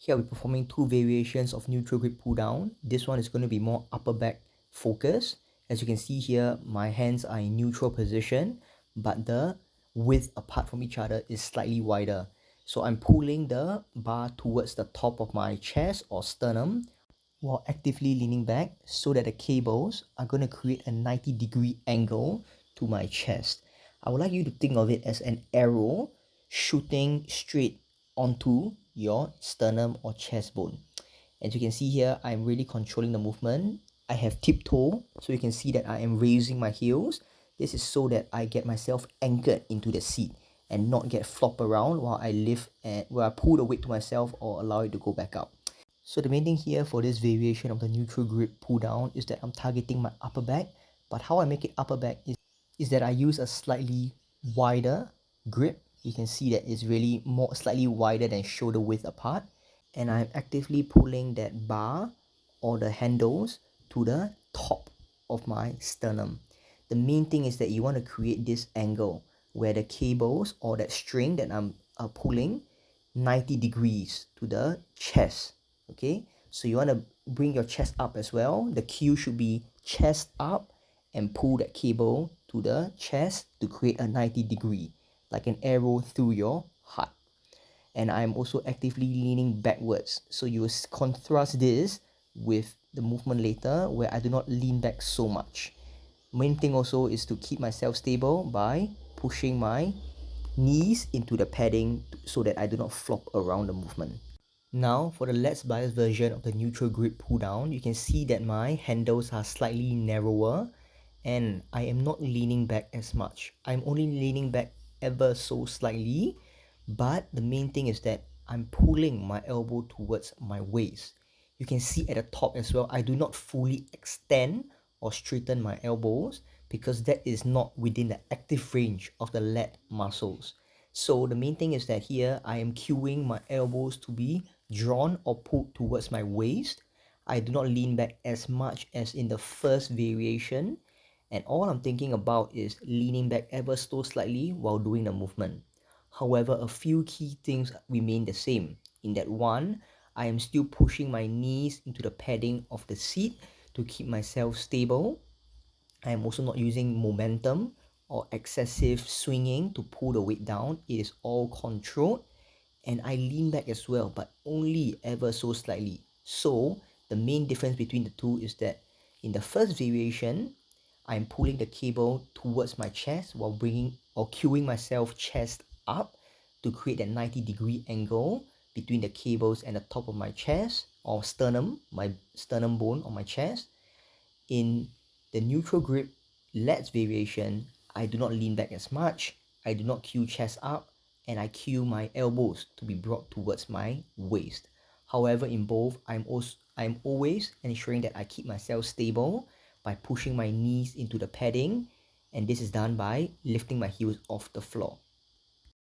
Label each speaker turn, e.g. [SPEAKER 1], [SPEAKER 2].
[SPEAKER 1] Here we're performing two variations of neutral grip pull down. This one is going to be more upper back focused. As you can see here, my hands are in neutral position, but the width apart from each other is slightly wider. So I'm pulling the bar towards the top of my chest or sternum while actively leaning back so that the cables are going to create a 90-degree angle to my chest. I would like you to think of it as an arrow shooting straight onto your sternum or chest bone. As you can see here, I'm really controlling the movement. I have tiptoe, so you can see that I am raising my heels. This is so that I get myself anchored into the seat and not get flop around while I lift and where I pull the weight to myself or allow it to go back up. So the main thing here for this variation of the neutral grip pull down is that I'm targeting my upper back, but how I make it upper back is that I use a slightly wider grip. You can see that it's really slightly wider than shoulder width apart, and I'm actively pulling that bar or the handles to the top of my sternum. The main thing is that you want to create this angle where the cables or that string that I'm pulling 90 degrees to the chest. Okay, so you want to bring your chest up as well. The cue should be chest up and pull that cable to the chest to create a 90 degree, like an arrow through your heart. And I'm also actively leaning backwards, so you will contrast this with the movement later where I do not lean back so much. Main thing also is to keep myself stable by pushing my knees into the padding so that I do not flop around the movement. Now for the Let's Bias version of the neutral grip pull down, you can see that my handles are slightly narrower and I am not leaning back as much. I'm only leaning back ever so slightly, but the main thing is that I'm pulling my elbow towards my waist. You can see at the top as well, I do not fully extend or straighten my elbows because that is not within the active range of the lat muscles. So the main thing is that here I am cueing my elbows to be drawn or pulled towards my waist. I do not lean back as much as in the first variation, and all I'm thinking about is leaning back ever so slightly while doing the movement. However, a few key things remain the same. In that one, I am still pushing my knees into the padding of the seat to keep myself stable. I am also not using momentum or excessive swinging to pull the weight down. It is all controlled, and I lean back as well, but only ever so slightly. So the main difference between the two is that in the first variation, I'm pulling the cable towards my chest while bringing or cueing myself chest up to create that 90-degree angle between the cables and the top of my chest or sternum, my sternum bone on my chest. In the neutral grip lats variation, I do not lean back as much, I do not cue chest up, and I cue my elbows to be brought towards my waist. However, in both, I'm always ensuring that I keep myself stable by pushing my knees into the padding, and this is done by lifting my heels off the floor.